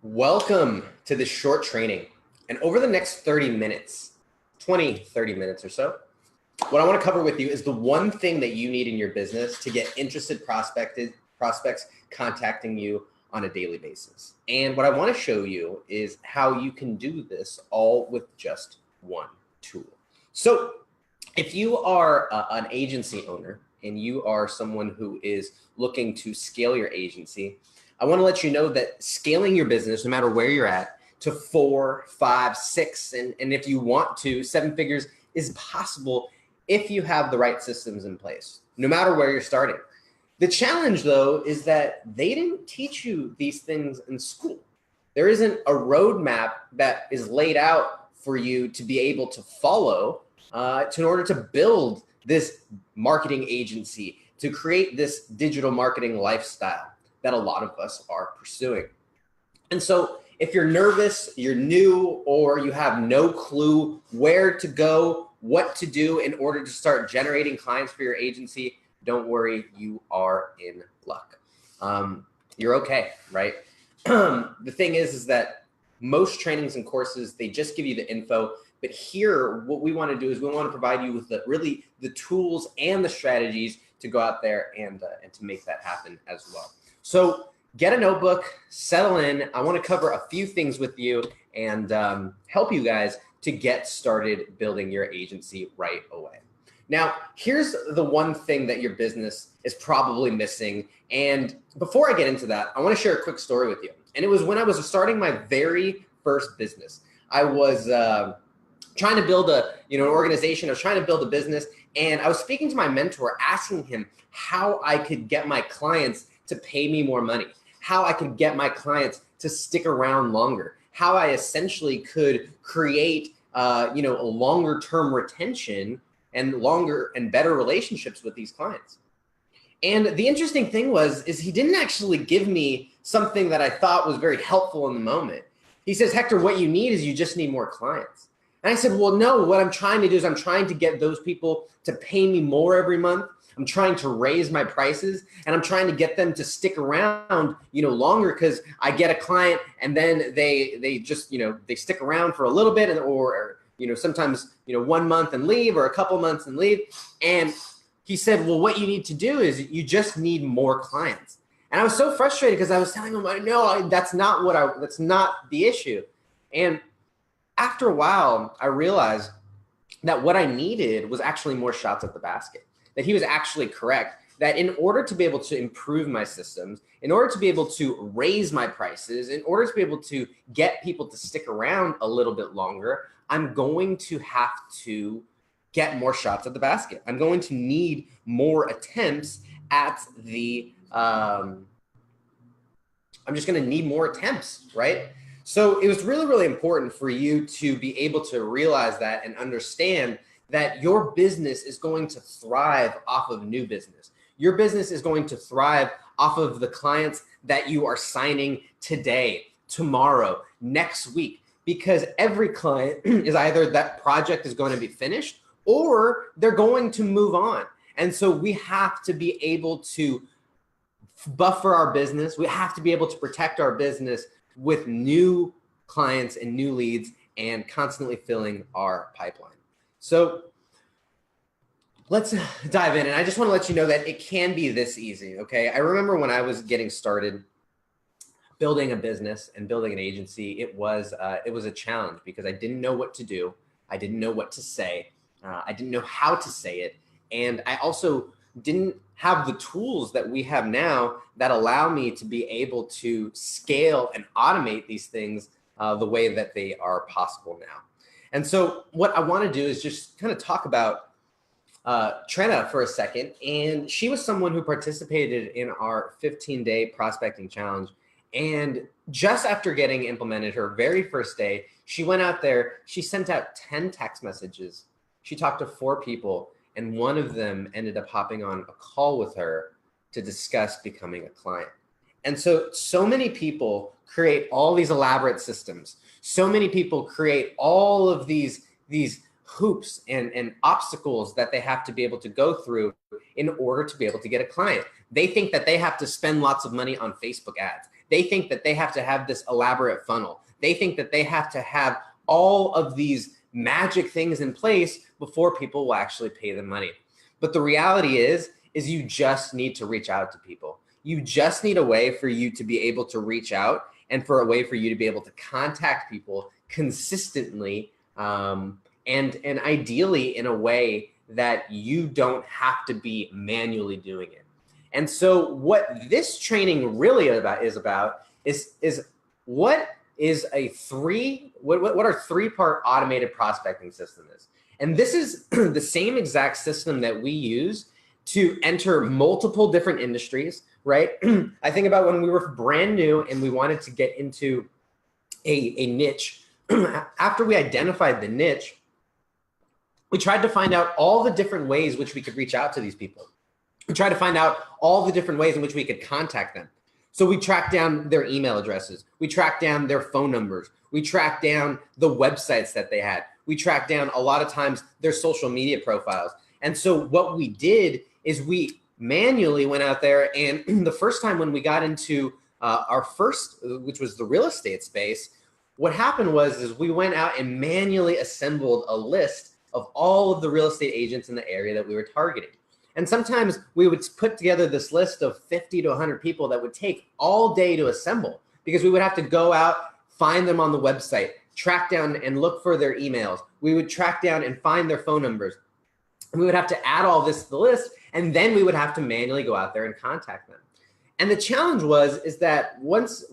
Welcome to this short training. And over the next 30 minutes, 30 minutes or so, what I want to cover with you is the one thing that you need in your business to get interested prospects contacting you on a daily basis. And what I want to show you is how you can do this all with just one tool. So if you are an agency owner and you are someone who is looking to scale your agency, I want to let you know that scaling your business, no matter where you're at, to 4, 5, 6, and if you want to, 7 figures is possible if you have the right systems in place, no matter where you're starting. The challenge, though, is that they didn't teach you these things in school. There isn't a roadmap that is laid out for you to be able to follow in order to build this marketing agency, to create this digital marketing lifestyle that a lot of us are pursuing. And so if you're nervous, you're new, or you have no clue where to go, what to do in order to start generating clients for your agency, don't worry, you are in luck. You're okay, right? The thing is that most trainings and courses, they just give you the info. But here, what we want to do is we want to provide you with the tools and the strategies to go out there and to make that happen as well. So get a notebook, settle in. I want to cover a few things with you and help you guys to get started building your agency right away. Now, here's the one thing that your business is probably missing. And before I get into that, I want to share a quick story with you. And it was when I was starting my very first business. I was trying to build an organization. I was trying to build a business. And I was speaking to my mentor, asking him how I could get my clients to pay me more money, how I could get my clients to stick around longer, how I essentially could create a longer term retention and longer and better relationships with these clients. And the interesting thing is he didn't actually give me something that I thought was very helpful in the moment. He says, Hector, what you need is you just need more clients. And I said, well, no, what I'm trying to do is I'm trying to get those people to pay me more every month. I'm trying to raise my prices, and I'm trying to get them to stick around, longer, because I get a client and then they just, they stick around for a little bit or sometimes, 1 month and leave, or a couple months and leave. And he said, well, what you need to do is you just need more clients. And I was so frustrated because I was telling him, no, that's not the issue. And after a while, I realized that what I needed was actually more shots at the basket. That he was actually correct, that in order to be able to improve my systems, in order to be able to raise my prices, in order to be able to get people to stick around a little bit longer, I'm going to have to get more shots at the basket. I'm going to need more attempts at I'm just going to need more attempts, right? So it was really, really important for you to be able to realize that and understand that your business is going to thrive off of new business. Your business is going to thrive off of the clients that you are signing today, tomorrow, next week, because every client is either that project is going to be finished or they're going to move on. And so we have to be able to buffer our business. We have to be able to protect our business with new clients and new leads and constantly filling our pipeline. So let's dive in. And I just want to let you know that it can be this easy, okay? I remember when I was getting started building a business and building an agency, it was a challenge because I didn't know what to do. I didn't know what to say. I didn't know how to say it. And I also didn't have the tools that we have now that allow me to be able to scale and automate these things the way that they are possible now. And so what I want to do is just kind of talk about Trena for a second. And she was someone who participated in our 15-day prospecting challenge. And just after getting implemented her very first day, she went out there, she sent out 10 text messages. She talked to 4 people, and one of them ended up hopping on a call with her to discuss becoming a client. And so many people create all these elaborate systems. So many people create all of these hoops and obstacles that they have to be able to go through in order to be able to get a client. They think that they have to spend lots of money on Facebook ads. They think that they have to have this elaborate funnel. They think that they have to have all of these magic things in place before people will actually pay them money. But the reality is you just need to reach out to people. You just need a way for you to be able to reach out and for a way for you to be able to contact people consistently, and ideally in a way that you don't have to be manually doing it. And so what this training really is what our three-part automated prospecting system is. And this is the same exact system that we use to enter multiple different industries, right? I think about when we were brand new and we wanted to get into a niche. After we identified the niche, we tried to find out all the different ways which we could reach out to these people. We tried to find out all the different ways in which we could contact them. So we tracked down their email addresses. We tracked down their phone numbers. We tracked down the websites that they had. We tracked down a lot of times their social media profiles. And so what we did is we manually went out there, and the first time when we got into our first, which was the real estate space, what happened was we went out and manually assembled a list of all of the real estate agents in the area that we were targeting. And sometimes we would put together this list of 50 to 100 people that would take all day to assemble, because we would have to go out, find them on the website, track down and look for their emails. We would track down and find their phone numbers. And we would have to add all this to the list, and then we would have to manually go out there and contact them. And the challenge is that once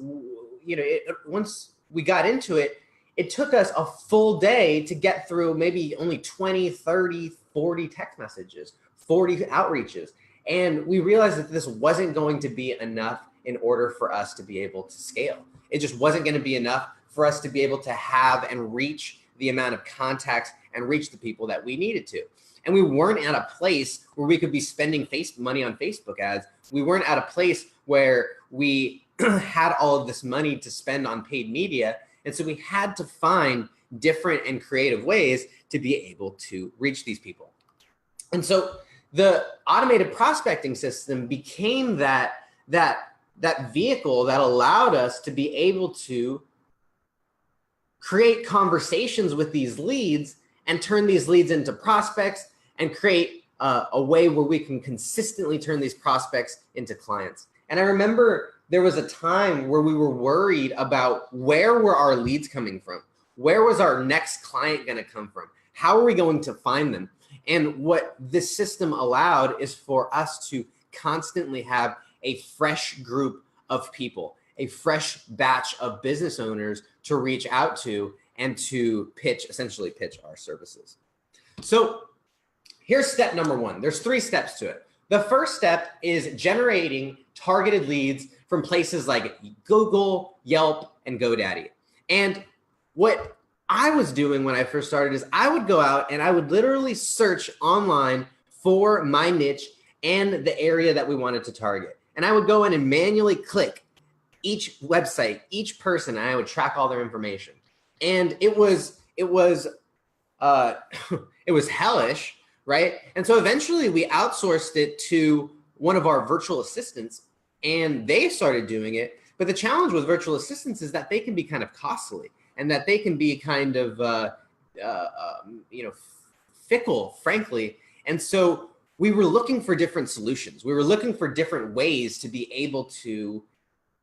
we got into it, it took us a full day to get through maybe only 20, 30, 40 text messages, 40 outreaches. And we realized that this wasn't going to be enough in order for us to be able to scale. It just wasn't going to be enough for us to be able to have and reach the amount of contacts and reach the people that we needed to. And we weren't at a place where we could be spending money on Facebook ads. We weren't at a place where we had all of this money to spend on paid media. And so we had to find different and creative ways to be able to reach these people. And so the automated prospecting system became that vehicle that allowed us to be able to create conversations with these leads and turn these leads into prospects and create a way where we can consistently turn these prospects into clients. And I remember there was a time where we were worried about where were our leads coming from? Where was our next client going to come from? How are we going to find them? And what this system allowed is for us to constantly have a fresh group of people, a fresh batch of business owners to reach out to and to essentially pitch our services. So here's step number one. There's 3 steps to it. The first step is generating targeted leads from places like Google, Yelp, and GoDaddy. And what I was doing when I first started is I would go out and I would literally search online for my niche and the area that we wanted to target. And I would go in and manually click each website, each person, and I would track all their information. And it was hellish, right? And so eventually we outsourced it to one of our virtual assistants, and they started doing it. But the challenge with virtual assistants is that they can be kind of costly, and that they can be kind of fickle, frankly. And so we were looking for different solutions. We were looking for different ways to be able to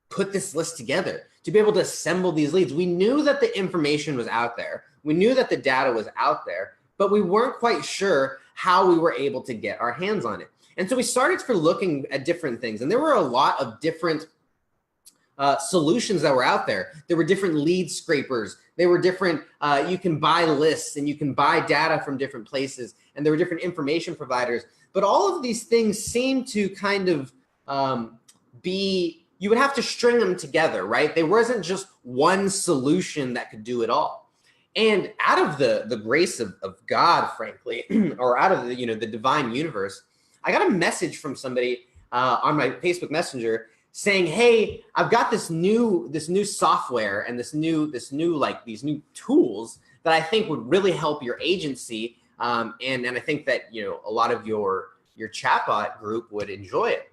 put this list together, to be able to assemble these leads. We knew that the information was out there. We knew that the data was out there, but we weren't quite sure how we were able to get our hands on it. And so we started for looking at different things. And there were a lot of different solutions that were out there. There were different lead scrapers. There were different, you can buy lists and you can buy data from different places. And there were different information providers. But all of these things seem to kind of you would have to string them together, right? There wasn't just one solution that could do it all. And out of the grace of God, frankly, or out of the divine universe, I got a message from somebody on my Facebook Messenger saying, "Hey, I've got this new software and these new tools that I think would really help your agency, and I think that a lot of your chatbot group would enjoy it."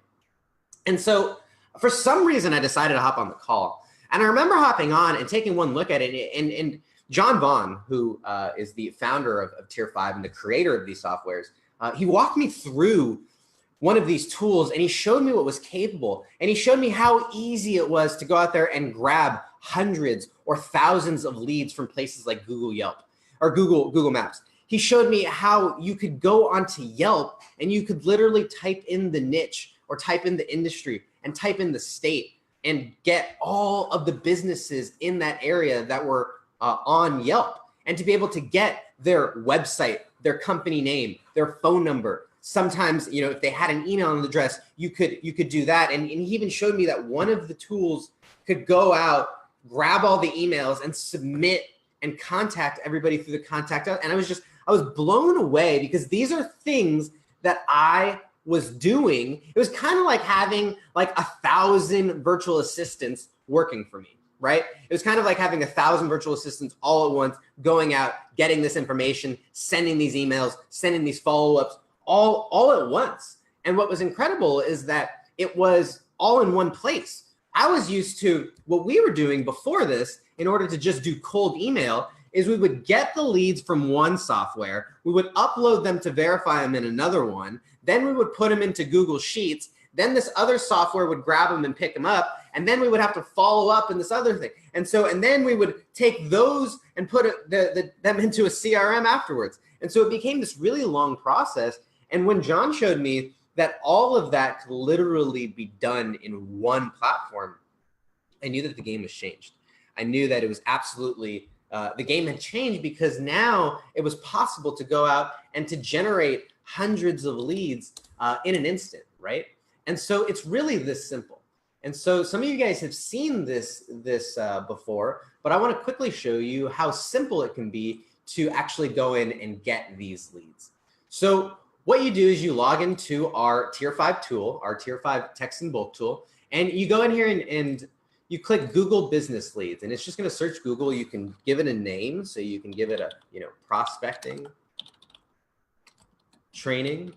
And so For some reason, I decided to hop on the call. And I remember hopping on and taking one look at it. And John Vaughn, who is the founder of Tier 5 and the creator of these softwares, he walked me through one of these tools and he showed me what was capable. And he showed me how easy it was to go out there and grab hundreds or thousands of leads from places like Google Yelp or Google Maps. He showed me how you could go onto Yelp and you could literally type in the niche or type in the industry and type in the state and get all of the businesses in that area that were on Yelp, and to be able to get their website, their company name, their phone number. Sometimes, if they had an email address, you could do that. And he even showed me that one of the tools could go out, grab all the emails and submit and contact everybody through the contact us. And I was blown away because these are things that I was doing. It was kind of like having like 1,000 virtual assistants working for me, right? It was kind of like having 1,000 virtual assistants all at once, going out, getting this information, sending these emails, sending these follow-ups, all at once. And what was incredible is that it was all in one place. I was used to what we were doing before this in order to just do cold email is we would get the leads from one software, we would upload them to verify them in another one, then we would put them into Google Sheets, then this other software would grab them and pick them up, and then we would have to follow up in this other thing. And then we would take those and put them into a CRM afterwards. And so it became this really long process. And when John showed me that all of that could literally be done in one platform, I knew that the game was changed. I knew that it was absolutely, the game had changed because now it was possible to go out and to generate hundreds of leads in an instant, right? And so it's really this simple. And so some of you guys have seen this before, but I want to quickly show you how simple it can be to actually go in and get these leads. So what you do is you log into our Tier 5 tool, our Tier 5 text and bulk tool, and you go in here and you click Google Business Leads, and it's just going to search Google. You can give it a name, so you can give it a, prospecting, training.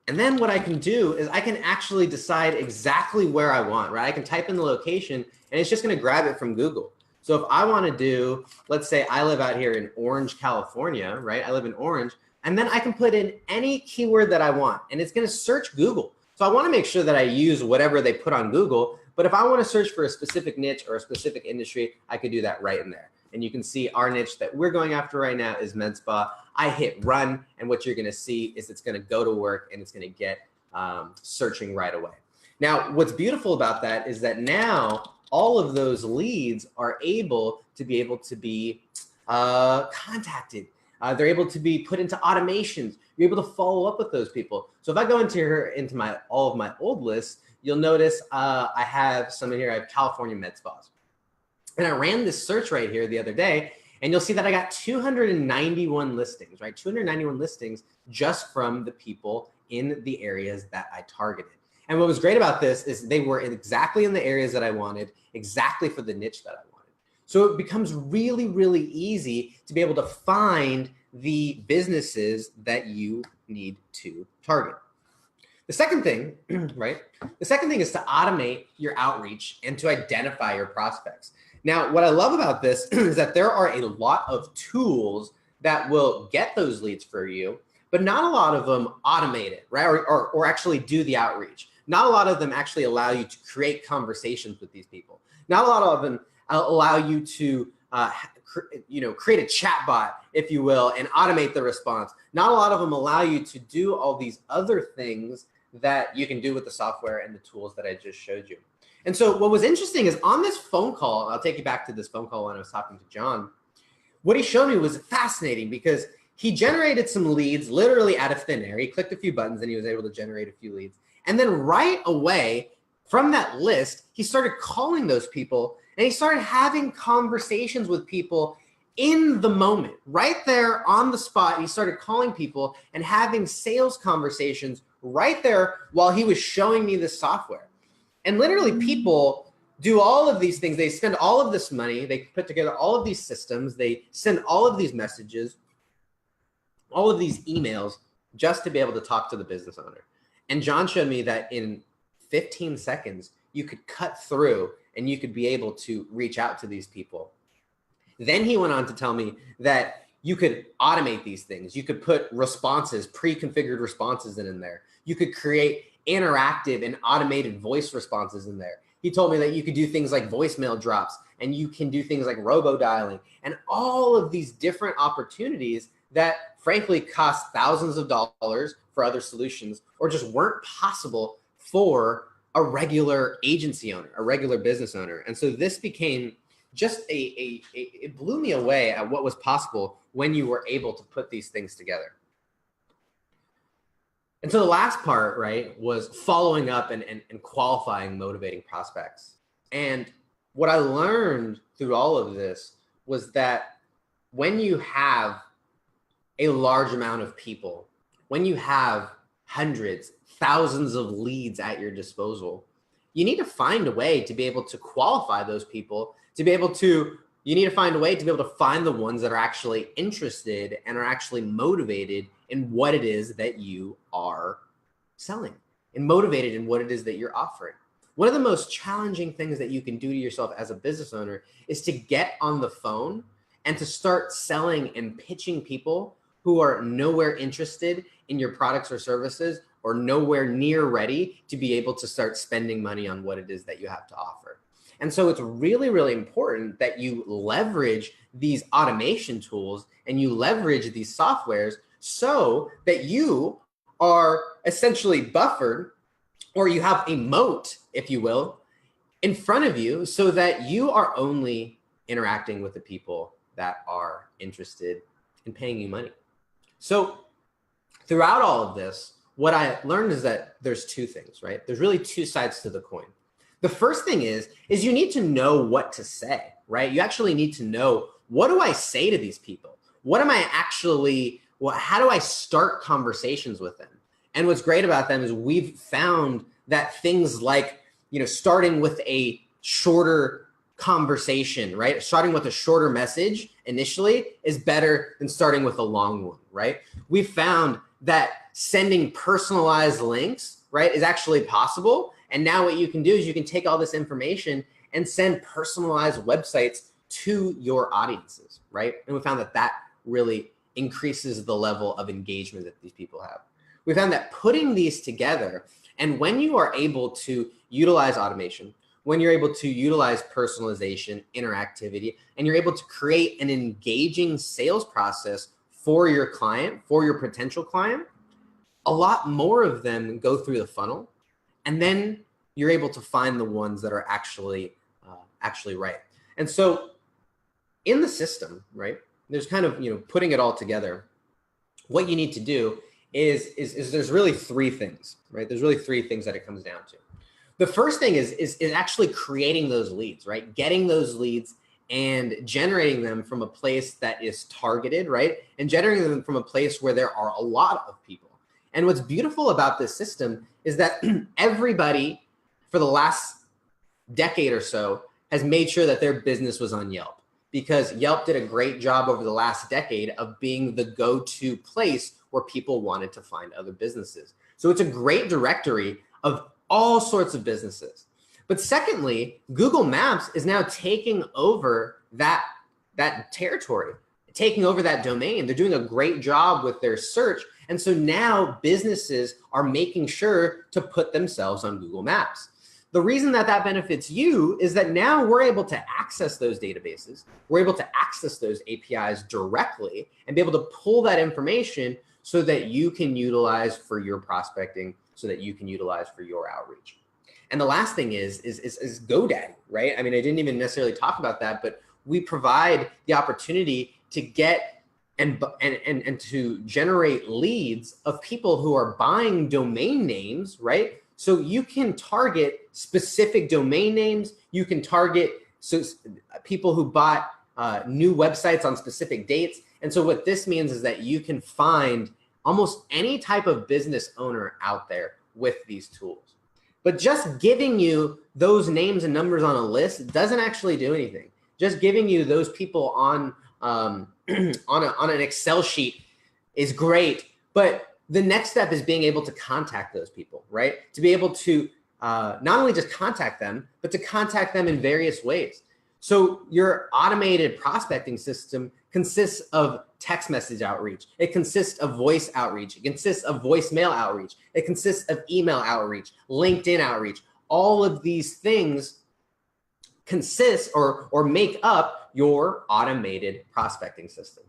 And then what I can do is I can actually decide exactly where I want, right? I can type in the location and it's just going to grab it from Google. So if I want to do, let's say I live out here in Orange, California, right? I live in Orange, and then I can put in any keyword that I want and it's going to search Google. So I want to make sure that I use whatever they put on Google, but if I want to search for a specific niche or a specific industry, I could do that right in there. And you can see our niche that we're going after right now is med spa. I hit run, and what you're going to see is it's going to go to work and it's going to get searching right away. Now, what's beautiful about that is that now all of those leads are able to be contacted. They're able to be put into automations. You're able to follow up with those people. So if I go into all of my old lists, you'll notice I have some in here. I have California med spas. And I ran this search right here the other day, and you'll see that I got 291 listings, right? 291 listings just from the people in the areas that I targeted. And what was great about this is they were exactly in the areas that I wanted, exactly for the niche that I wanted. So it becomes really, really easy to be able to find the businesses that you need to target. The second thing, right? The second thing is to automate your outreach and to identify your prospects. Now, what I love about this is that there are a lot of tools that will get those leads for you, but not a lot of them automate it, right? Or actually do the outreach. Not a lot of them actually allow you to create conversations with these people. Not a lot of them allow you to create a chatbot, if you will, and automate the response. Not a lot of them allow you to do all these other things that you can do with the software and the tools that I just showed you. And so what was interesting is on this phone call, I'll take you back to this phone call when I was talking to John, what he showed me was fascinating because he generated some leads literally out of thin air. He clicked a few buttons and he was able to generate a few leads. And then right away from that list, he started calling those people and he started having conversations with people in the moment, right there on the spot. He started calling people and having sales conversations right there while he was showing me the software. And literally people do all of these things. They spend all of this money. They put together all of these systems. They send all of these messages, all of these emails just to be able to talk to the business owner. And John showed me that in 15 seconds, you could cut through and you could be able to reach out to these people. Then he went on to tell me that you could automate these things. You could put responses, pre-configured responses in there. You could create interactive and automated voice responses in there. He told me that you could do things like voicemail drops, and you can do things like robo-dialing, and all of these different opportunities that frankly cost thousands of dollars for other solutions, or just weren't possible for a regular agency owner, a regular business owner. And so this became just it blew me away at what was possible when you were able to put these things together. And so the last part, right, was following up and qualifying motivating prospects. And what I learned through all of this was that when you have a large amount of people, when you have hundreds, thousands of leads at your disposal, you need to find a way to be able to qualify those people, you need to find a way to be able to find the ones that are actually interested and are actually motivated in what it is that you are selling and motivated in what it is that you're offering. One of the most challenging things that you can do to yourself as a business owner is to get on the phone and to start selling and pitching people who are nowhere interested in your products or services or nowhere near ready to be able to start spending money on what it is that you have to offer. And so it's really, really important that you leverage these automation tools and you leverage these softwares so that you are essentially buffered, or you have a moat, if you will, in front of you so that you are only interacting with the people that are interested in paying you money. So throughout all of this, what I learned is that there's two things, right? There's really two sides to the coin. The first thing is you need to know what to say, right? You actually need to know, what do I say to these people? How do I start conversations with them? And what's great about them is we've found that things like, starting with a shorter conversation, right? Starting with a shorter message initially is better than starting with a long one, right? We've found that sending personalized links, right, is actually possible. And now what you can do is you can take all this information and send personalized websites to your audiences, right? And we found that that really increases the level of engagement that these people have. We found that putting these together, and when you are able to utilize automation, when you're able to utilize personalization, interactivity, and you're able to create an engaging sales process for your client, for your potential client, a lot more of them go through the funnel, and then you're able to find the ones that are actually right. And so in the system, right, there's kind of, putting it all together, what you need to do is there's really three things, right? There's really three things that it comes down to. The first thing is actually creating those leads, right? Getting those leads and generating them from a place that is targeted, right? And generating them from a place where there are a lot of people. And what's beautiful about this system is that everybody for the last decade or so has made sure that their business was on Yelp, because Yelp did a great job over the last decade of being the go-to place where people wanted to find other businesses. So it's a great directory of all sorts of businesses. But secondly, Google Maps is now taking over that territory, taking over that domain. They're doing a great job with their search. And so now businesses are making sure to put themselves on Google Maps. The reason that benefits you is that now we're able to access those databases. We're able to access those APIs directly and be able to pull that information so that you can utilize for your prospecting, so that you can utilize for your outreach. And the last thing is GoDaddy, right? I mean, I didn't even necessarily talk about that, but we provide the opportunity to get and to generate leads of people who are buying domain names, right? So you can target specific domain names. You can target people who bought new websites on specific dates. And so what this means is that you can find almost any type of business owner out there with these tools. But just giving you those names and numbers on a list doesn't actually do anything. Just giving you those people on an Excel sheet is great, but the next step is being able to contact those people, right? To be able to not only just contact them, but to contact them in various ways. So your automated prospecting system consists of text message outreach. It consists of voice outreach. It consists of voicemail outreach. It consists of email outreach, LinkedIn outreach. All of these things consist or make up your automated prospecting system.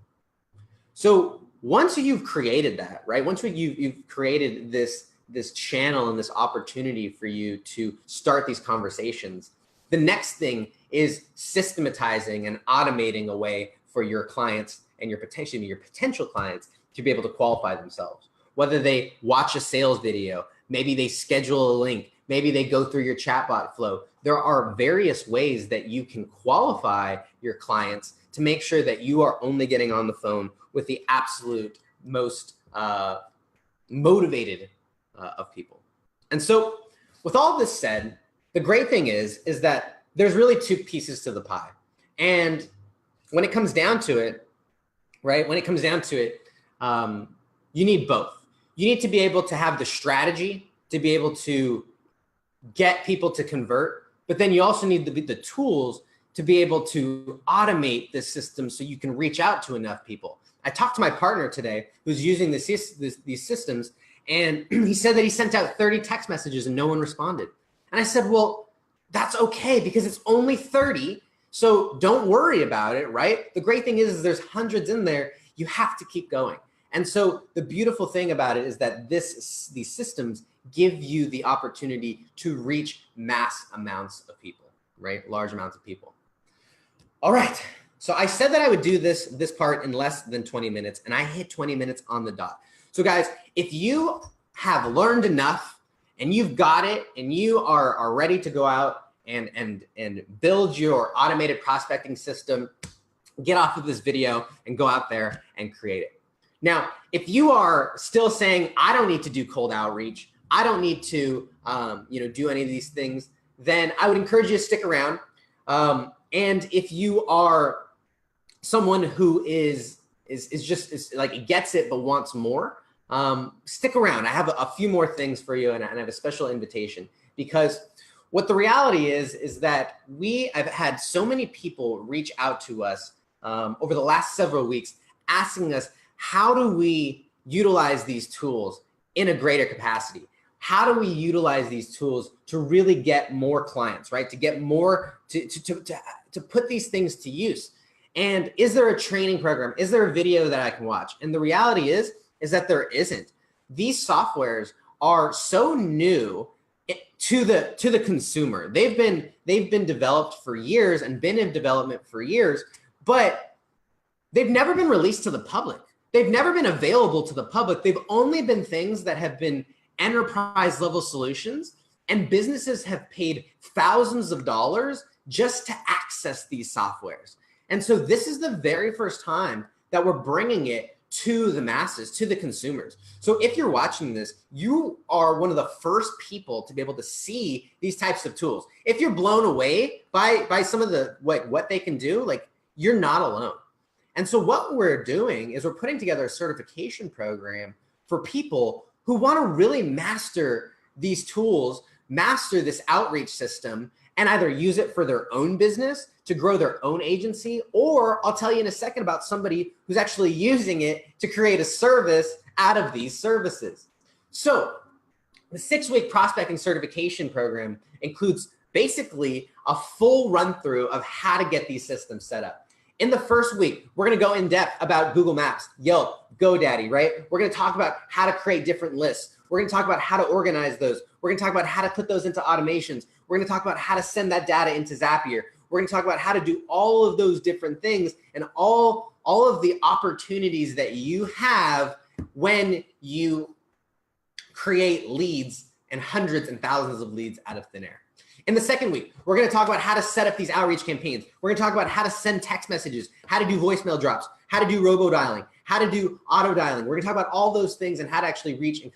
So once you've created that, right? Once you've created this channel and this opportunity for you to start these conversations, the next thing is systematizing and automating a way for your clients and your potential clients to be able to qualify themselves. Whether they watch a sales video, maybe they schedule a link, maybe they go through your chatbot flow. There are various ways that you can qualify your clients to make sure that you are only getting on the phone with the absolute most motivated of people. And so with all this said, the great thing is that there's really two pieces to the pie. And when it comes down to it, right, you need both. You need to be able to have the strategy to be able to get people to convert, but then you also need the tools to be able to automate this system so you can reach out to enough people. I talked to my partner today who's using these systems, and he said that he sent out 30 text messages and no one responded. And I said, well, that's okay because it's only 30. So don't worry about it, right? The great thing is there's hundreds in there. You have to keep going. And so the beautiful thing about it is that these systems give you the opportunity to reach mass amounts of people, right? Large amounts of people. All right. So I said that I would do this part in less than 20 minutes, and I hit 20 minutes on the dot. So guys, if you have learned enough and you've got it and you are ready to go out and build your automated prospecting system, get off of this video and go out there and create it. Now, if you are still saying, I don't need to do cold outreach, I don't need to do any of these things, then I would encourage you to stick around. And if you are someone who is like gets it but wants more, stick around. I have a few more things for you, and I have a special invitation, because what the reality is that I've had so many people reach out to us over the last several weeks asking us, how do we utilize these tools in a greater capacity? How do we utilize these tools to really get more clients, right? To get more, to put these things to use. And is there a training program? Is there a video that I can watch? And the reality is that there isn't. These softwares are so new to the consumer. They've been developed for years and been in development for years, but they've never been released to the public. They've never been available to the public. They've only been things that have been enterprise level solutions, and businesses have paid thousands of dollars just to access these softwares. And so this is the very first time that we're bringing it to the masses, to the consumers. So if you're watching this, you are one of the first people to be able to see these types of tools. If you're blown away by some of the what they can do, like, you're not alone. And so what we're doing is we're putting together a certification program for people who want to really master these tools, master this outreach system, and either use it for their own business to grow their own agency, or I'll tell you in a second about somebody who's actually using it to create a service out of these services. So the 6-week prospecting certification program includes basically a full run through of how to get these systems set up. In the first week, we're going to go in depth about Google Maps, Yelp, GoDaddy, right? We're going to talk about how to create different lists. We're going to talk about how to organize those. We're going to talk about how to put those into automations. We're going to talk about how to send that data into Zapier. We're going to talk about how to do all of those different things and all of the opportunities that you have when you create leads and hundreds and thousands of leads out of thin air. In the second week, we're going to talk about how to set up these outreach campaigns. We're going to talk about how to send text messages, how to do voicemail drops, how to do robo dialing, how to do auto dialing. We're going to talk about all those things and how to actually reach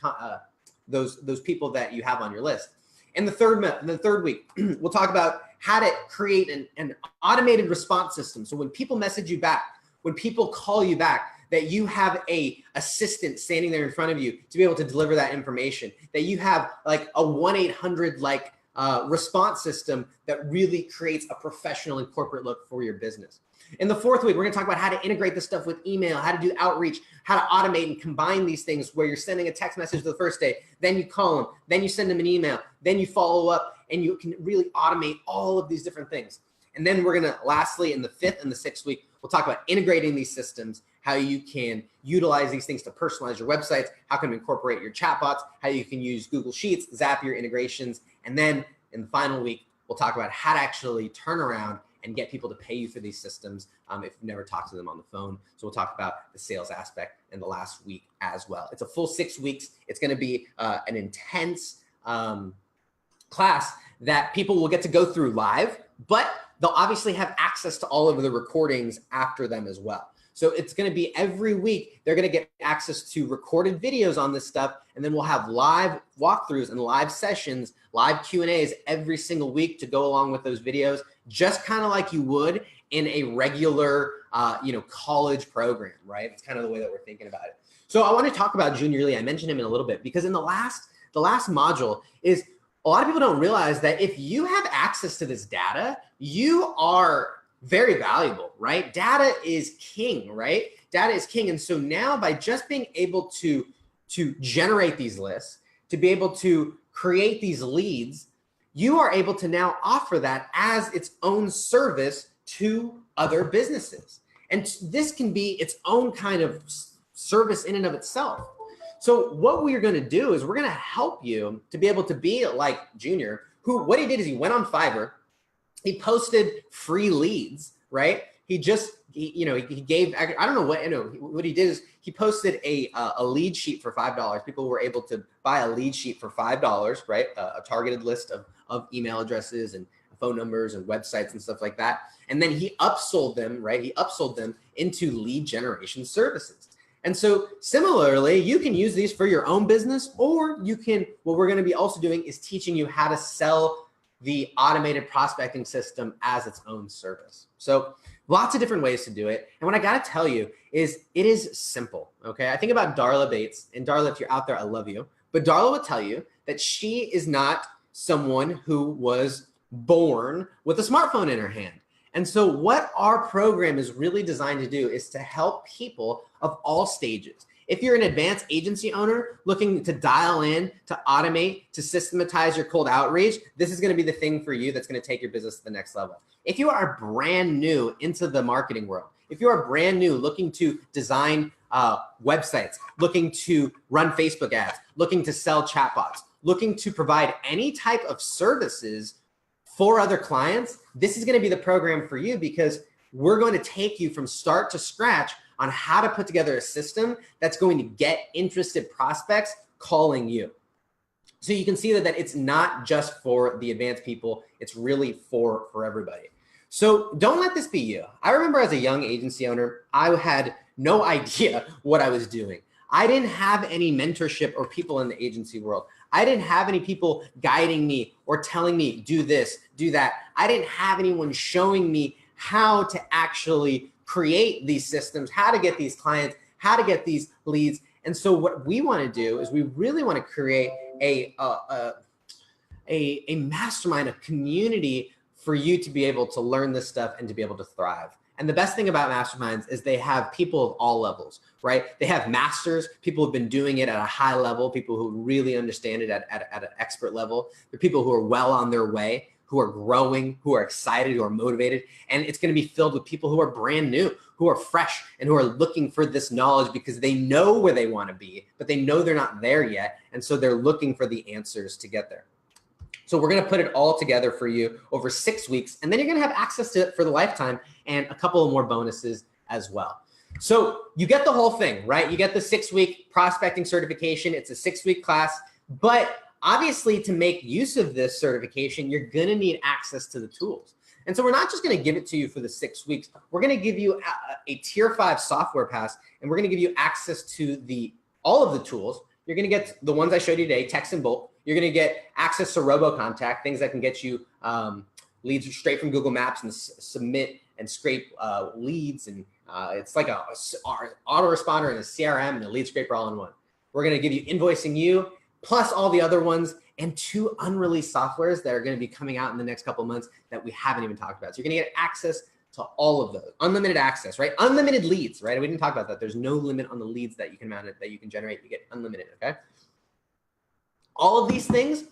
those people that you have on your list. In the third week, we'll talk about how to create an automated response system. So when people message you back, when people call you back, that you have a assistant standing there in front of you to be able to deliver that information, that you have like a 1-800 like response system that really creates a professional and corporate look for your business. In the 4th week, we're going to talk about how to integrate this stuff with email, how to do outreach, how to automate and combine these things where you're sending a text message the first day, then you call them, then you send them an email, then you follow up, and you can really automate all of these different things. And then we're going to, lastly, in the 5th and the 6th week, we'll talk about integrating these systems, how you can utilize these things to personalize your websites, how can you incorporate your chatbots, how you can use Google Sheets, Zapier integrations. And then in the final week, we'll talk about how to actually turn around and get people to pay you for these systems if you've never talked to them on the phone. So we'll talk about the sales aspect in the last week as well. It's a full 6 weeks. It's going to be an intense class that people will get to go through live, but they'll obviously have access to all of the recordings after them as well. So it's going to be every week, they're going to get access to recorded videos on this stuff. And then we'll have live walkthroughs and live sessions, live Q&As every single week to go along with those videos, just kind of like you would in a regular, college program, right? It's kind of the way that we're thinking about it. So I want to talk about Junior Lee. I mentioned him in a little bit because in the last module is a lot of people don't realize that if you have access to this data, you are very valuable, right? Data is king, right? Data is king. And so now by just being able to generate these lists, to be able to create these leads, you are able to now offer that as its own service to other businesses. And this can be its own kind of service in and of itself. So what we're going to do is we're going to help you to be able to be like Junior, who what he did is he went on Fiverr, he posted free leads, right? He gave, I don't know what he did is he posted a lead sheet for $5. People were able to buy a lead sheet for $5, right? A targeted list of email addresses and phone numbers and websites and stuff like that. And then he upsold them, right? He upsold them into lead generation services. And so similarly, you can use these for your own business, or you can, what we're going to be also doing is teaching you how to sell the automated prospecting system as its own service. So lots of different ways to do it. And what I got to tell you is it is simple. Okay. I think about Darla Bates, and Darla, if you're out there, I love you. But Darla will tell you that she is not someone who was born with a smartphone in her hand. And so what our program is really designed to do is to help people of all stages. If you're an advanced agency owner looking to dial in, to automate, to systematize your cold outreach, this is going to be the thing for you that's going to take your business to the next level. If you are brand new into the marketing world, if you are brand new looking to design websites, looking to run Facebook ads, looking to sell chatbots, looking to provide any type of services for other clients, this is going to be the program for you, because we're going to take you from start to scratch on how to put together a system that's going to get interested prospects calling you. So you can see that it's not just for the advanced people, it's really for everybody. So don't let this be you. I remember as a young agency owner, I had no idea what I was doing. I didn't have any mentorship or people in the agency world. I didn't have any people guiding me or telling me, do this, do that. I didn't have anyone showing me how to actually create these systems, how to get these clients, how to get these leads. And so what we want to do is we really want to create a mastermind, a community for you to be able to learn this stuff and to be able to thrive. And the best thing about masterminds is they have people of all levels, right? They have masters, people who've been doing it at a high level, people who really understand it at an expert level. There are people who are well on their way, who are growing, who are excited, who are motivated. And it's going to be filled with people who are brand new, who are fresh, and who are looking for this knowledge because they know where they want to be, but they know they're not there yet. And so they're looking for the answers to get there. So we're going to put it all together for you over 6 weeks, and then you're going to have access to it for the lifetime and a couple of more bonuses as well. So you get the whole thing, right? You get the 6-week prospecting certification. It's a 6-week class, but obviously to make use of this certification, you're going to need access to the tools. And so we're not just going to give it to you for the 6 weeks. We're going to give you a tier 5 software pass, and we're going to give you access to all of the tools. You're going to get the ones I showed you today, text and bulk. You're going to get access to RoboContact, things that can get you leads straight from Google Maps and submit and scrape leads. And it's like a autoresponder and a CRM and a lead scraper all in one. We're going to give you Invoicing You, plus all the other ones, and 2 unreleased softwares that are going to be coming out in the next couple of months that we haven't even talked about. So you're going to get access to all of those. Unlimited access, right? Unlimited leads, right? We didn't talk about that. There's no limit on the leads that you can that you can generate. You get unlimited, okay? All of these things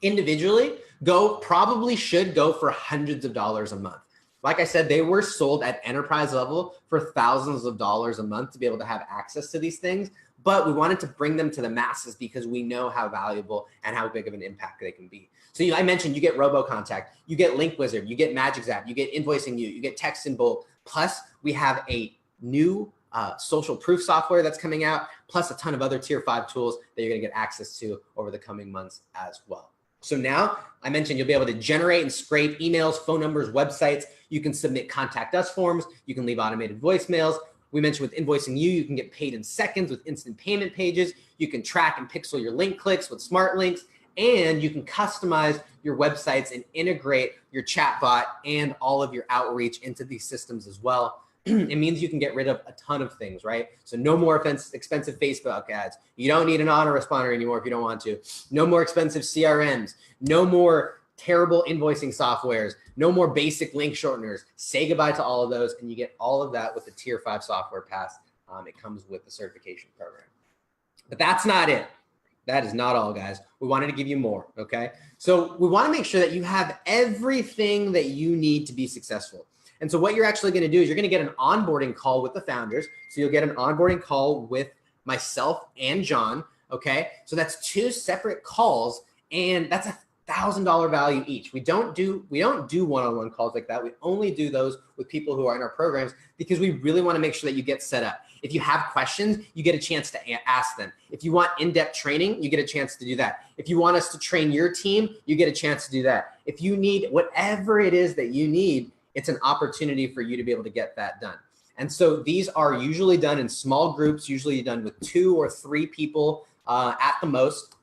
individually probably should go for hundreds of dollars a month. Like I said, they were sold at enterprise level for thousands of dollars a month to be able to have access to these things. But we wanted to bring them to the masses because we know how valuable and how big of an impact they can be. So I mentioned you get RoboContact, you get Link Wizard, you get Magic Zap, you get Invoicing You, you get Text in Bulk. Plus, we have a new social proof software that's coming out, plus a ton of other tier 5 tools that you're going to get access to over the coming months as well. So now I mentioned you'll be able to generate and scrape emails, phone numbers, websites. You can submit contact us forms. You can leave automated voicemails. We mentioned with Invoicing You, you can get paid in seconds with instant payment pages. You can track and pixel your link clicks with smart links, and you can customize your websites and integrate your chatbot and all of your outreach into these systems as well. It means you can get rid of a ton of things, right? So no more expensive Facebook ads. You don't need an autoresponder anymore if you don't want to. No more expensive CRMs. No more terrible invoicing softwares. No more basic link shorteners. Say goodbye to all of those, and you get all of that with the tier 5 software pass. It comes with the certification program. But that's not it. That is not all, guys. We wanted to give you more, okay? So we want to make sure that you have everything that you need to be successful. And so what you're actually going to do is you're going to get an onboarding call with the founders. So you'll get an onboarding call with myself and John, okay? So that's 2 separate calls, and that's $1,000 value each. We don't do one-on-one calls like that. We only do those with people who are in our programs because we really want to make sure that you get set up. If you have questions, you get a chance to ask them. If you want in-depth training, you get a chance to do that. If you want us to train your team, you get a chance to do that. If you need whatever it is that you need, it's an opportunity for you to be able to get that done. And so these are usually done in small groups, usually done with 2 or 3 people at the most.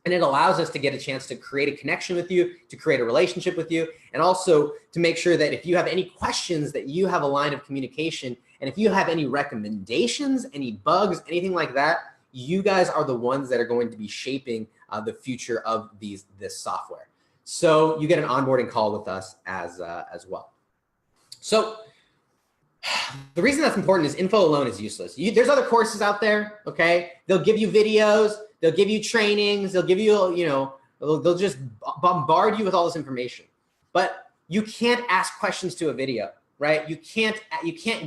And it allows us to get a chance to create a connection with you, to create a relationship with you, and also to make sure that if you have any questions, that you have a line of communication. And if you have any recommendations, any bugs, anything like that, you guys are the ones that are going to be shaping the future of this software. So you get an onboarding call with us as well. So the reason that's important is info alone is useless. There's other courses out there, okay? They'll give you videos, they'll give you trainings, they'll give you, they'll just bombard you with all this information. But you can't ask questions to a video, right? You can't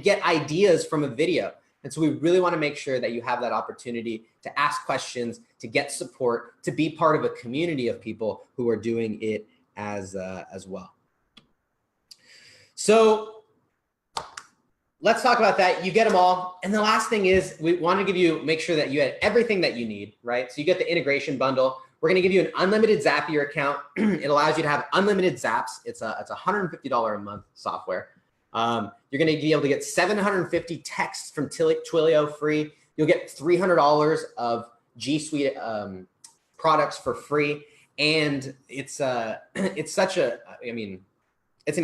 get ideas from a video. And so we really want to make sure that you have that opportunity to ask questions, to get support, to be part of a community of people who are doing it as well. So let's talk about that. You get them all. And the last thing is we want to make sure that you had everything that you need, right? So you get the integration bundle. We're going to give you an unlimited Zapier account. It allows you to have unlimited Zaps. It's a $150 a month software. You're going to be able to get 750 texts from Twilio free. You'll get $300 of G Suite products for free. And it's such a, it's an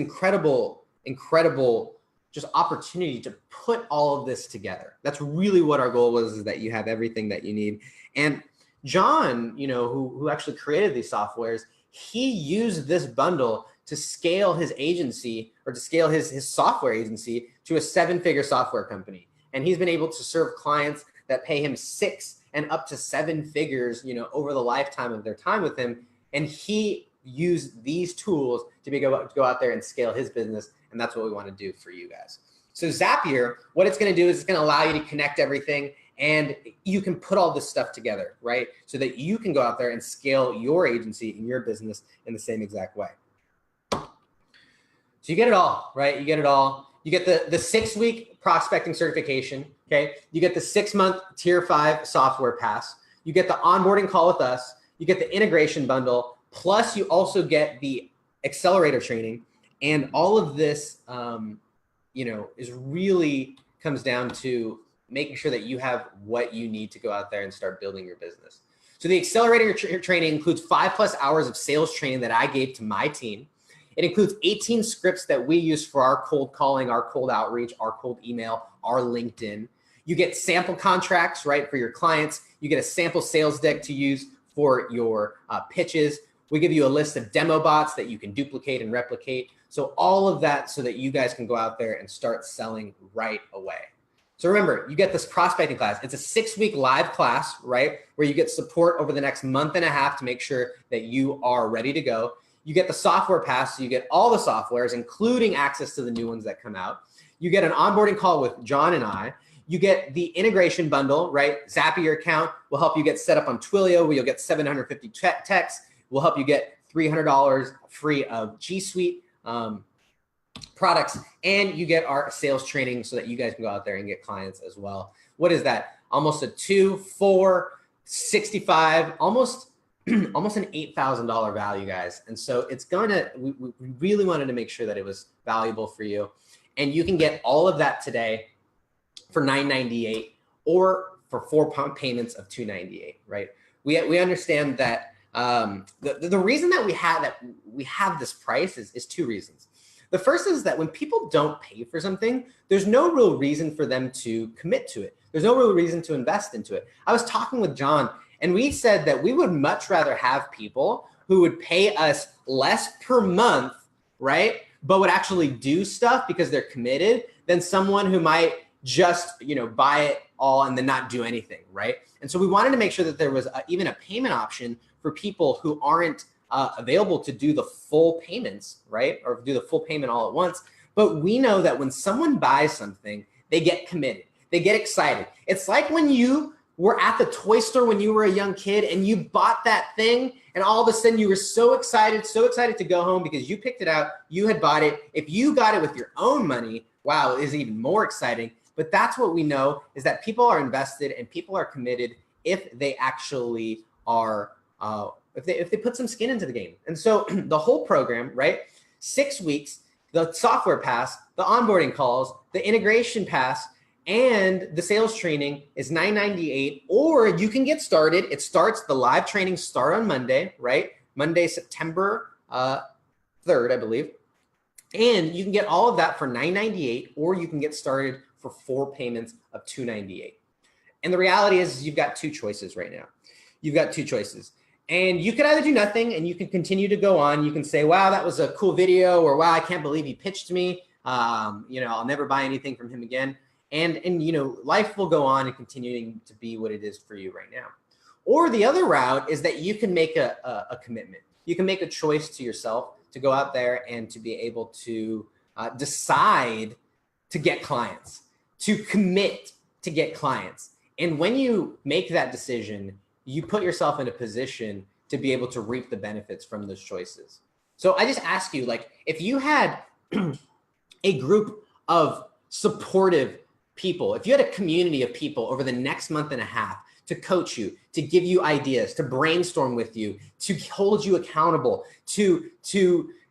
incredible just opportunity to put all of this together. That's really what our goal was, is that you have everything that you need. And John, who actually created these softwares, he used this bundle to scale his agency, or to scale his software agency to a 7-figure software company. And he's been able to serve clients that pay him 6 and up to 7 figures, over the lifetime of their time with him. And he used these tools to go out there and scale his business. And that's what we want to do for you guys. So Zapier, what it's going to do is it's going to allow you to connect everything, and you can put all this stuff together, right? So that you can go out there and scale your agency and your business in the same exact way. So you get it all, right? You get it all. You get the 6-week prospecting certification, okay? You get the 6-month tier 5 software pass. You get the onboarding call with us. You get the integration bundle. Plus you also get the accelerator training. And all of this, is really comes down to making sure that you have what you need to go out there and start building your business. So the accelerator training includes 5+ hours of sales training that I gave to my team. It includes 18 scripts that we use for our cold calling, our cold outreach, our cold email, our LinkedIn. You get sample contracts, right, for your clients. You get a sample sales deck to use for your pitches. We give you a list of demo bots that you can duplicate and replicate. So all of that so that you guys can go out there and start selling right away. So remember, you get this prospecting class. It's a 6-week live class, right, where you get support over the next month and a half to make sure that you are ready to go. You get the software pass, so you get all the softwares, including access to the new ones that come out. You get an onboarding call with John and I. You get the integration bundle, right? Zapier account will help you get set up on Twilio, where you'll get 750 texts. We'll help you get $300 free of G Suite products, and you get our sales training so that you guys can go out there and get clients as well. What is that? Almost a 2, 4, 65, almost an $8,000 value, guys. And so it's gonna, we really wanted to make sure that it was valuable for you. And you can get all of that today for $9.98 or for 4 payments of $2.98, right? We understand that the reason that we have this price is 2 reasons. The first is that when people don't pay for something, there's no real reason for them to commit to it. There's no real reason to invest into it. I was talking with John, and we said that we would much rather have people who would pay us less per month, right, but would actually do stuff because they're committed, than someone who might just, buy it all and then not do anything, right? And so we wanted to make sure that there was even a payment option for people who aren't available to do the full payments, right? Or do the full payment all at once. But we know that when someone buys something, they get committed. They get excited. It's like when you were at the toy store when you were a young kid and you bought that thing, and all of a sudden you were so excited to go home because you picked it out, you had bought it. If you got it with your own money, wow, it is even more exciting. But that's what we know, is that people are invested and people are committed if they actually are if they put some skin into the game. And so the whole program, right? 6 weeks, the software pass, the onboarding calls, the integration pass, and the sales training is $9.98, or you can get started. The live training start on Monday, right? Monday, September 3rd, I believe. And you can get all of that for $9.98, or you can get started for 4 payments of $2.98. And the reality is you've got 2 choices right now. You've got 2 choices. And you could either do nothing and you can continue to go on. You can say, wow, that was a cool video, or wow, I can't believe he pitched me. I'll never buy anything from him again. And life will go on and continuing to be what it is for you right now. Or the other route is that you can make a commitment. You can make a choice to yourself to go out there and to be able to decide to get clients, to commit to get clients. And when you make that decision, you put yourself in a position to be able to reap the benefits from those choices. So I just ask you, if you had a group of supportive people, if you had a community of people over the next month and a half to coach you, to give you ideas, to brainstorm with you, to hold you accountable, to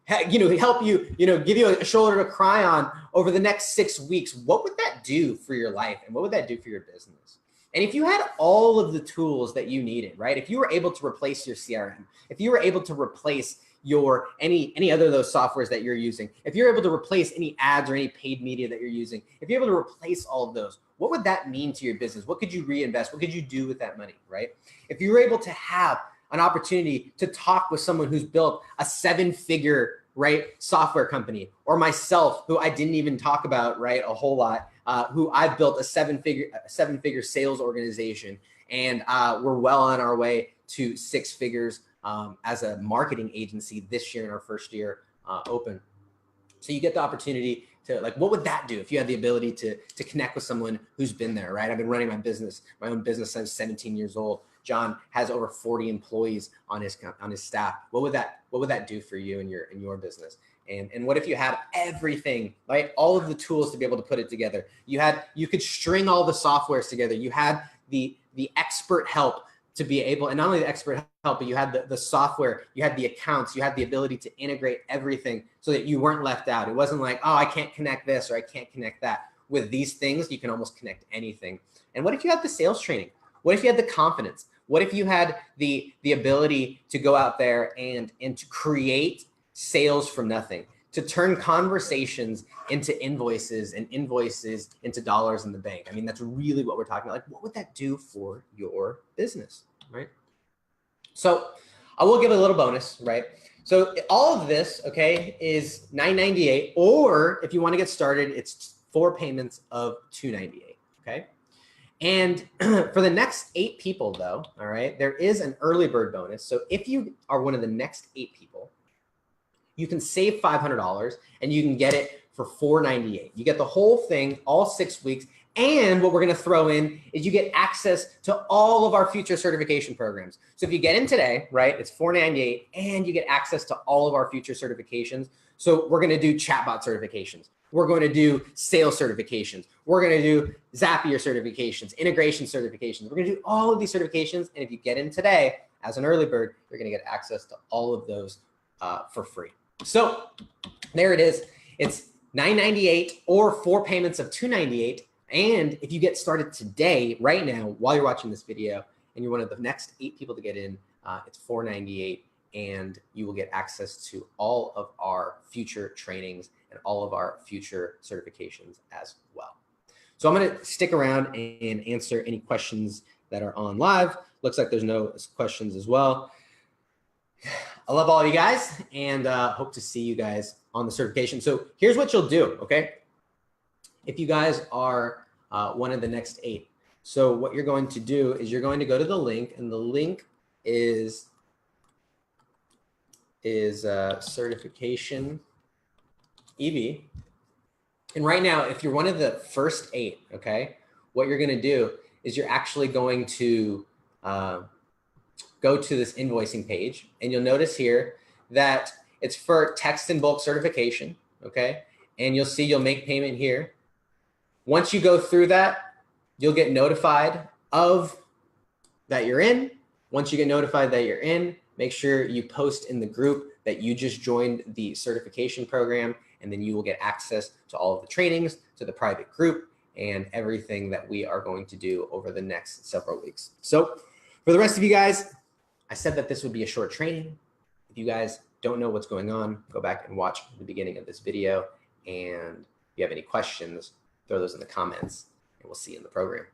help you, give you a shoulder to cry on over the next 6 weeks, what would that do for your life? And what would that do for your business? And if you had all of the tools that you needed, right? If you were able to replace your CRM, if you were able to replace your any other of those softwares that you're using, if you're able to replace any ads or any paid media that you're using, if you're able to replace all of those, what would that mean to your business? What could you reinvest? What could you do with that money, right? If you were able to have an opportunity to talk with someone who's built a 7-figure, right, software company, or myself, who I didn't even talk about, right, a whole lot, who I've built a 7-figure sales organization, and we're well on our way to 6 figures as a marketing agency this year in our first year open. So you get the opportunity to, what would that do if you had the ability to connect with someone who's been there, right? I've been running my own business since I was 17 years old. John has over 40 employees on his staff. What would that do for you in your business? And what if you had everything, right? All of the tools to be able to put it together. You could string all the softwares together. You had the expert help to be able, and not only the expert help, but you had the software, you had the accounts, you had the ability to integrate everything so that you weren't left out. It wasn't like, oh, I can't connect this or I can't connect that. With these things, you can almost connect anything. And what if you had the sales training? What if you had the confidence? What if you had the ability to go out there and to create sales from nothing, to turn conversations into invoices and invoices into dollars in the bank. I mean, that's really what we're talking about. Like, what would that do for your business, right? So I will give a little bonus, right? So all of this, okay, is $9.98, or if you want to get started, it's 4 payments of $2.98, okay? And for the next 8 people though, all right, there is an early bird bonus. So if you are one of the next 8 people, you can save $500 and you can get it for $4.98. You get the whole thing, all 6 weeks. And what we're going to throw in is you get access to all of our future certification programs. So if you get in today, right, it's $4.98 and you get access to all of our future certifications. So we're going to do chatbot certifications. We're going to do sales certifications. We're going to do Zapier certifications, integration certifications. We're going to do all of these certifications. And if you get in today as an early bird, you're going to get access to all of those for free. So there it is. It's $9.98 or 4 payments of $2.98. And if you get started today, right now, while you're watching this video, and you're one of the next 8 people to get in, it's $4.98, and you will get access to all of our future trainings and all of our future certifications as well. So I'm going to stick around and answer any questions that are on live. Looks like there's no questions as well. I love all of you guys, and hope to see you guys on the certification. So here's what you'll do, okay? If you guys are one of the next 8. So what you're going to do is you're going to go to the link, and the link is certification EV. And right now, if you're one of the first 8, okay, what you're going to do is you're actually going to go to this invoicing page, and you'll notice here that it's for text and bulk certification, okay? And you'll see you'll make payment here. Once you go through that, you'll get notified of that you're in. Once you get notified that you're in, make sure you post in the group that you just joined the certification program, and then you will get access to all of the trainings, to the private group, and everything that we are going to do over the next several weeks. So for the rest of you guys, I said that this would be a short training. If you guys don't know what's going on, go back and watch the beginning of this video. And if you have any questions, throw those in the comments, and we'll see you in the program.